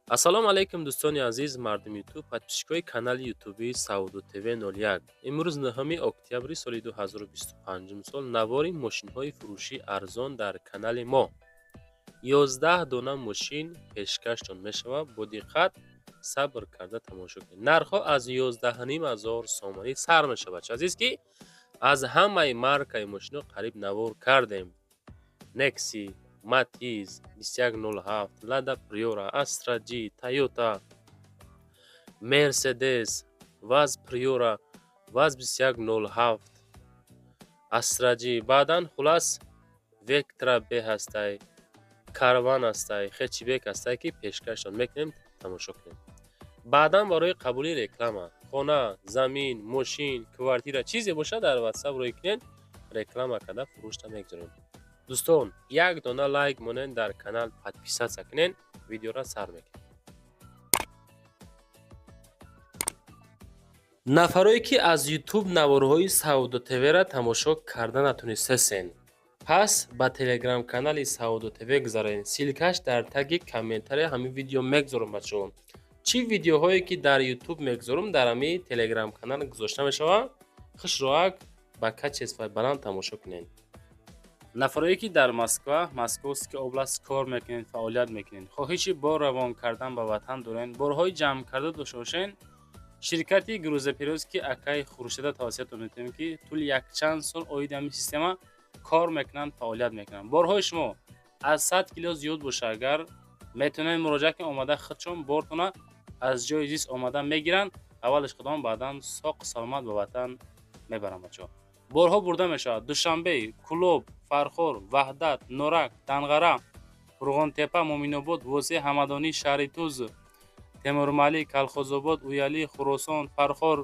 ассалому алайкум дӯстони азиз, мардуми ютуб, подписчикои канали ютуби Сауду ТВ 01. Имрӯз 9 октябри соли 2025 сол навори мошинҳои фурӯши арзон дар канали мо 11 дона мошин пешкаштон мешавад. Бо диққат сабр карда тамошо кунед. Нархҳо аз 11500 сомонӣ сар мешавад. Азиз ки аз ҳамаи маркаи мошинҳо қариб навор кардем. Nexi, Matiz 2107, Lada Priora, Astra G, Toyota, Mercedes, Vaz Priora, Vaz 2107, Astra G. Баъдан хулас Vectra B ҳастай, Caravan ҳастай, Hatchback ҳастай ки пешкаштон мекунем, тамошо кунем. баъдан барои қабули реклама, хона, замин, мошин, квартира чизе бошад дар WhatsApp рӯй кунед, реклама карда фурӯшта мегузорем. дӯстон, як дона лайк монед, дар канал подписатсия кунед, видеора сар мекунед. нафароне ки аз YouTube наворҳои Сауду ТВ-ра тамошо карда натонистасен, пас ба Telegram канали Сауду ТВ гузаред. Силкаш дар таги комментария ҳамин видео мегузорам бачаҳо. чӣ видеоҳое ки дар YouTube мегузорам дар ҳамин Telegram канал гузошта мешавад. хушроак ба качествои баланд тамошо кунед. нафароне ки дар Московский област кор мекунед, фаъолият мекунед, хоҳиши бор равон кардан ба ватан доред, борҳои ҷамъ карда дошта бошед, ширкати грузоперевозки Акай Хуршеда тавассиятон метавонем ки тӯли якчанд сол оиди ҳамин система кор мекунанд, фаъолият мекунанд. борҳои шумо аз 100 кило зиёд боша, агар метавонед муроҷиат кунед, омада худшон бортона аз ҷои зист омада мегиранд, аввалаш қадом, баъдан соқ саломат ба ватан мебаранд бачаҳо. борҳо бурда мешавад. Душанбе, Кулоб, Фархор, Ваҳдат, Норак, Данғара, Фурғонтепа, Моминобод, Восе, Ҳамадонӣ, Шаҳри Туз, Темурмалик, Калхозобод, Уяли, Хуросон, Фархор,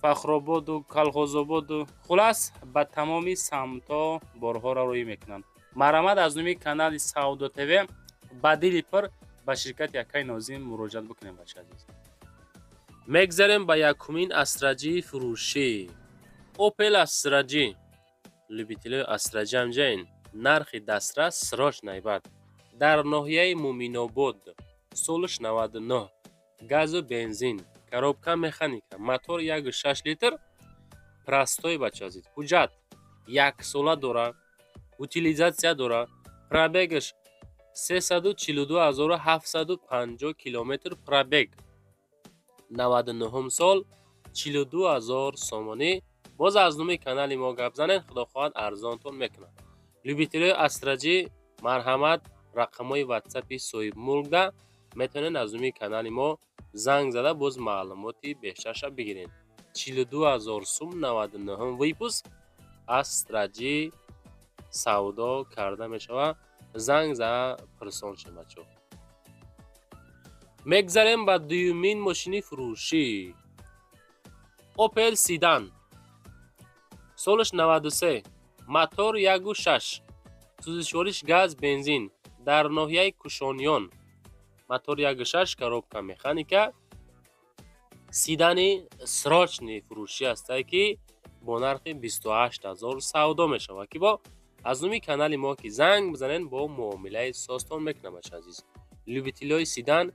Фахрободу, Калхозободу, хулас ба тамоми самто борҳоро рӯй мекунанд. Марҳамат аз номи канали Сауду ТВ ба дили пир ба ширкати Акай Нозим муроҷиат бикунем бача азиз. мегзарем ба якумин астраҷии фурӯшӣ. Opel Astra G. Любителои Astra G ҳамҷаин. Нархи дастрас сроч найбат. Дар ноҳияи Муминобод. Солиш 99. Газу бензин. Коробка механика. Мотор 1.6 литр. Простой бача азиз. ҳуҷҷат 1 сола дора. Утилизатсия дора. Пробегаш 342750 километр пробег. 99 сол 42000 сомонӣ. боз аз номи канали мо гап занед, худо хоҳад арзонтон мекунад. любителои Astra G, марҳамат, рақамҳои WhatsApp-и соҳибмулкда метавонед аз номи канали мо занг зада боз маълумоти бештарша бигиред. 42000 сум 99 випуск Astra G савдо карда мешавад. занг зада пурсон шед бачаҳо. мегзарем ба дуюмин мошини фурӯшӣ. Opel Sedan. Солиш 93. Мотор 1.6. Сӯзишвориш газ бензин. Дар ноҳияи Кушониён. Мотор 1.6, коробка механика. Седани срочни фурӯшӣ ҳастай ки бо нархи 28000 савдо мешавад ки бо аз номи канали мо ки занг бизанед бо муомилаи состон мекунам бача азиз. любителои Sedan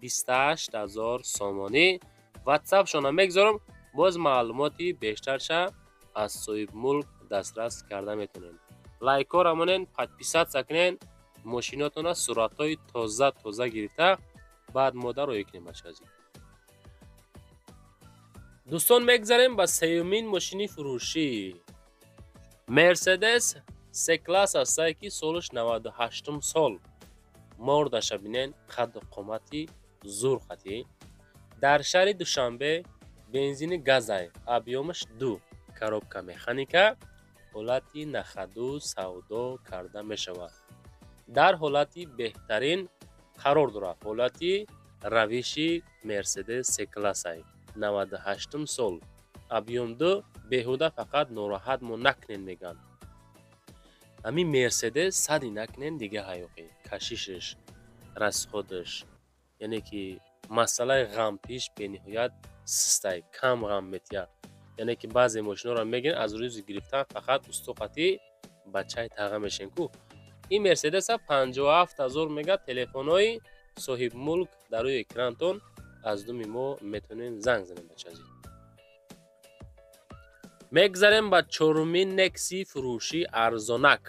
28000 сомонӣ. WhatsApp шона мегзорам, боз маълумоти бештарша аз соҳибмулк дастрас карда метавонед. лайкҳо рамонед, подписатсия кунед, мошинотона суратҳои тоза гирифта баъд мода рӯй кунед бача азиз. дӯстон, мегзарем ба сеюмин мошини фурӯшӣ. Mercedes C-класс ҳастай ки солиш 98 сол. мордаша бинед, қадду қомати зур хати. дар шаҳри Душанбе, бензини газай, объёмаш 2, коробка механика, ҳолати нахаду савдо карда мешавад. дар ҳолати беҳтарин қарор дорад. ҳолати равиши Mercedes C-классай 98 сол. объём 2, беҳуда фақат нороҳат мо накунед меган. ҳамин Mercedes сади накунед дига ҳаёқӣ, кашишеш, расходаш, яъне ки масъалаи ғампиш бениҳоят систай, кам ғам метиҳад. яъне ки баъзе мошинҳоро мегиред, аз рӯзи гирифтан фақат устуқати ба чай таға мешен ку. ин Mercedes 57000 мега телефонҳои صاحب ملک در روی اکرانتون از دومی ما میتونین زنگ زنیم بچازی. میگذاریم با چهارمین نکسی فروشی ارزانک.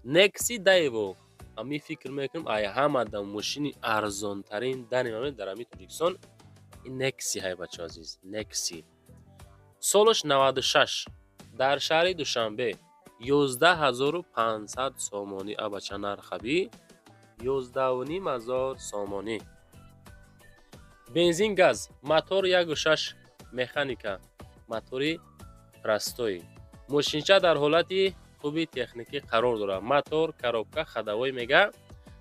نکسی دایو امی فکر میکنم آیا همه در ماشین ارزان ترین دنیمه در امی تاجیکستان این نکسی های بچه عزیز. نکسی سالش 96 در شهر دوشنبه 11500 سامانی بچه نرخبی 11500 سامانی. بنزین گاز موتور 1.6 مکانیکا موتوری پرستوی. ماشینچه در حالتی خوبی تکنیکی قرار داره. موتور коробка ходовой میگه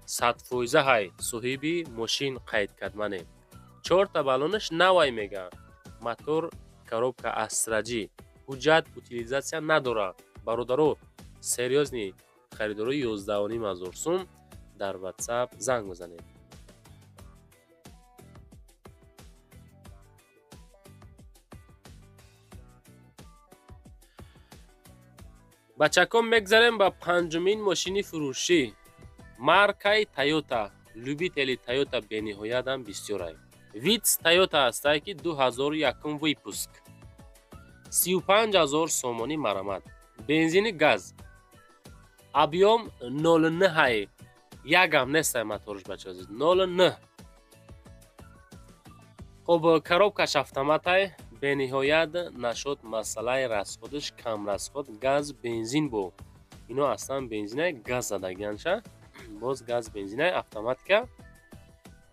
100% های صاحبی ماشین قید کردمانه. 4 تا بالونش نوای میگه. موتور коробка اسرجی حجت утилизация نداره. برادرو سریوزنی خریداری 11500 сум در واتساپ زنگ بزنید. بچکم میگذاریم با پنجمین ماشین فروشی مارکای تایوتا. لوبیتلی تایوتا بینهایت هم بسیار های. ویتس تایوتا هسته که 2001 ویپوسک 35000 سومانی مرمت. بنزین گاز ابیوم 09 های. یک هم نیست موتورش بچه عزیز 09. خب коробкаш автомат های به نهایت نشد مسئله رسخودش کم رسخود گاز بنزین بو. اینو اصلا بنزین گاز زدگیانشه. باز گاز بنزین автомат که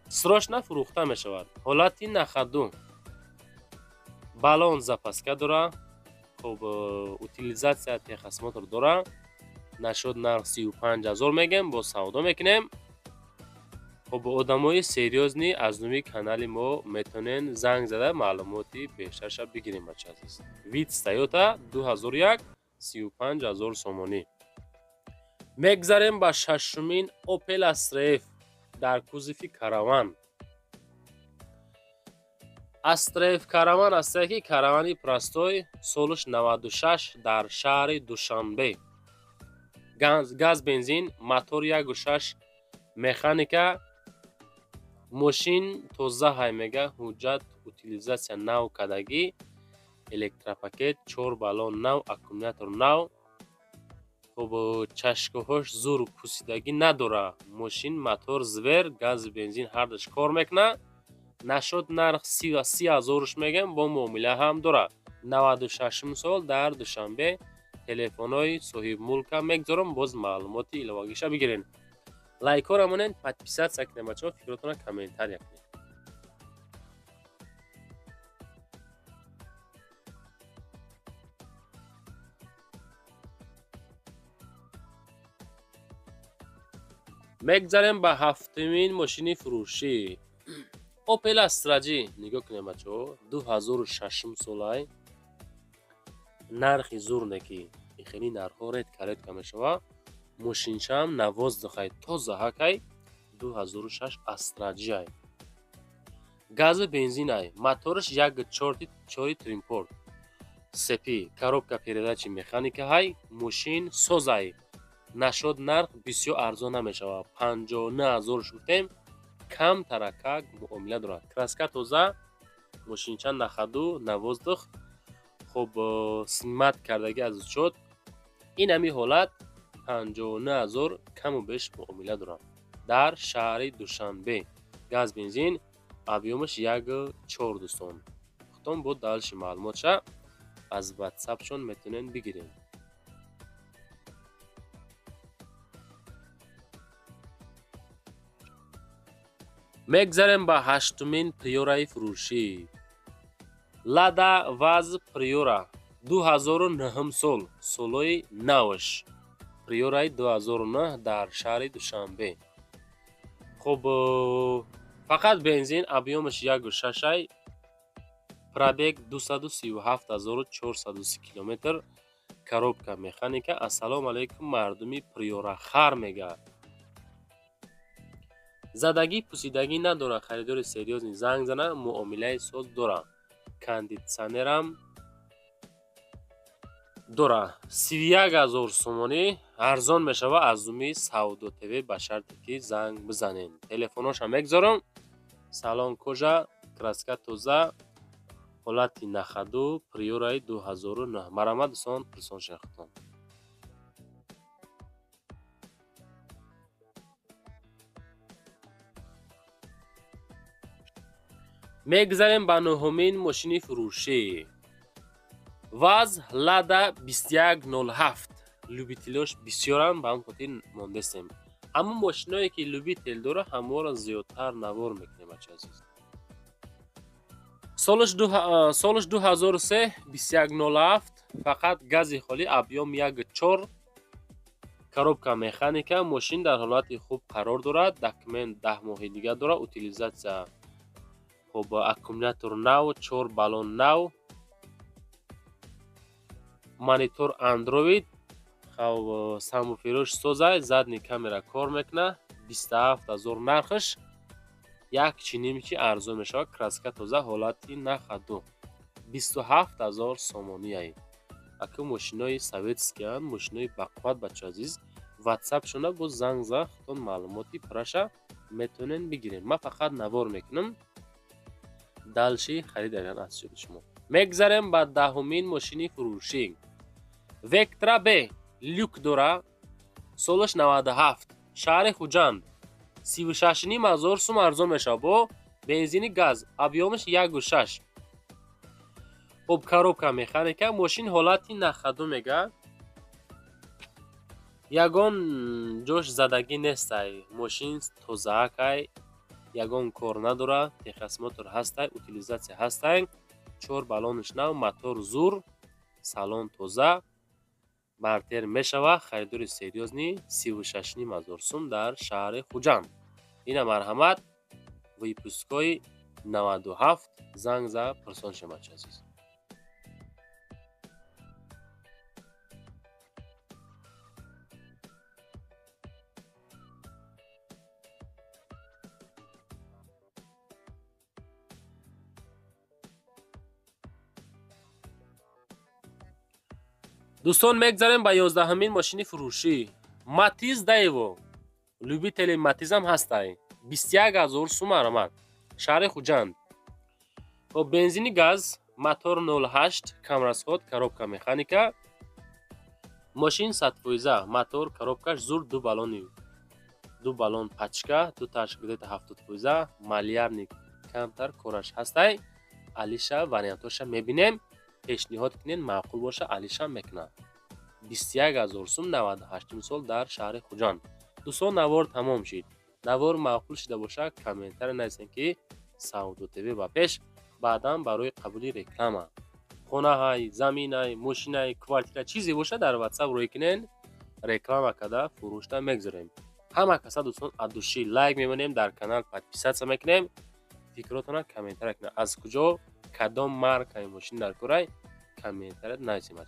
سراشنا فروخته می شود. حالتی نخدو بالون запаска داره. خب утилизация تخصمات رو داره. نشد نرخ 35000 میگم با سودا میکنیم. خب آدمای سریوزنی از نومی کانال ما میتونن زنگ زده معلوماتی بیشترش بگیریم بچه عزیز. ویتس تایوتا 2001 35000 سومانی. میگذاریم با ششمین اوپل استریف در کوزیفی کاروان. استریف کاروان است که کاروانی پرستوی سالش 96 در شهر دوشنبه. گاز بنزین موتور 1.6 مکانیکا ماشین توزه های میگه حجت утилизация نو کدگی الکتروپاکت 4 بالون نو اکومولاتور نو. خب چشکهاش زور پوسیدگی نداره. ماشین موتور زور گاز بنزین هر دوش کار میکنه. نشد نرخ 30000 میگم با معامله هم داره. 96 سال در دوشنبه. تلفن‌های صاحب ملک میگذارم باز معلوماتی الواگیش بگیرین. لایک ها رمونین подписаться کنین بچه‌ها فکراتون کامنتار کنین. میگذاریم به هفتمین ماشین فروشی اوپل استراجی. نگاه کنین بچه‌ها 2006 سالای نرخ زور نکی خیلی نرخ ها رد کرد کم شوا. ماشینش هم 12 تازه هکای 2006 استراجی های. گاز بنزین های موتورش 1.4 تریمپورت سپی коробка передачи مکانیک های. ماشین سوز های. نشد نرخ بسیار ارزان نمیشه. 59000 شدیم کم ترکک معامله داره. کراسکا توزه ماشین چند نخدو 12. خب سیمت کردگی از شد. این همی حالت 59000 کم و بیش معامله داره در شهر دوشنبه. گاز بنزین ابیومش 1.4 دوستان. ختم بود دالش معلومات شه از واتساپ شون میتونین بگیرین. میگذاریم با هشتمین پریورای فروشی لادا واز پریورا 2009 سال سالوی نوش. پریورای 2009 در شهر دوشنبه. خب فقط بنزین ابیومش 1.6 پرابگ 237430 کیلومتر. коробка مکانیکا. السلام علیکم مردمی پریورا خر میگه. زدگی پوسیدگی نداره. خریدار سریوزنی زنگ زنه معامله ساز داره. کاندیسیونر هم داره. 31000 سومانی арзон мешава аз зуми Сауду ТВ ба шарте ки занг бизанен. Телефоноша мегзорам. Салон кожа, краска тоза, ҳолати нахаду, приюраи 2009. Марамад сон пирсон шахтон. мегзарем ба нӯҳумин мошини фурӯшӣ. ваз Лада 2107. любителош бисёран, ба ҳам хотир мондесем. ҳамон мошиное ки любител дора ҳамора зиёдтар навор мекунем бача азиз. солаш 2003 2107. фақат гази холӣ, объём 1.4, коробка механика. мошин дар ҳолати хуб қарор дорад. документ 10 моҳи дига дорад. утилизатсия хуб, аккумулятор нав, 4 баллон нав, монитор Android, самофирош созай, задни камера кор мекуна. 27000 нархш. як чинимчи арзон мешавад. краска тоза, ҳолати нахаду. 27000 сомонияй. ака мошинои советскиян, мошинои бақувват бача азиз. ватсапшона бо занг зад хутон маълумоти пураша метавонен бигирен. ман фақат навор мекунам. далши харидаган аст шуд шумо. мегзарем ба даҳумин мошини фурӯшӣ. Vectra B люк дора. солаш 97. шаҳри Хуҷанд. 36000 сум арзон мешавад бо бензини газ. объёмаш 1.6. хуб, коробка механика. мошин ҳолати нахаду мега. ягон ҷош задагӣ нестай. мошин тозаакай. ягон кор надора. техосмотр ҳастай. утилизатсия ҳастай. 4 баллониш нав. мотор зур. салон тоза. бартер мешава. харидори серьёзни 36000 сум дар шаҳри Хуҷанд. ина марҳамат. выпускои 97. занг за пирсон шума бача азиз. дӯстон, мегзарем ба 11-ҳамин мошини фурӯшӣ. Матиз Daewoo. любители матизам ҳастай. 21000 сум маромад. шаҳри Хуҷанд. хоб, бензини газ, мотор 08, камрасход, коробка механика. мошин 100%, мотор, коробкаш зур, 2 баллон пачка, 2 ташк где-то 70%, малярник камтар кораш ҳастай. алиша вариантоша мебинем. пешниҳод кунен, маъқул боша, алиша мекуна. 21000 сум, 98 сол дар шаҳри Хуҷанд. дӯстон, навор тамом шид. навор маъқул шуда боша, комментаре нависен ки Сауду ТВ ба пеш. баъдан барои қабули реклама, хонаҳай, заминай, мошинай, квартира чизе боша, дар WhatsApp рӯй кунен, реклама када фурӯшта мегзорем. ҳама каса дӯстон адуши лайк мемонем, дар канал подписатсия мекунем. фикротона комментаре кунед. аз куҷо кадом маркаи мошин дар корай комментаре нависем.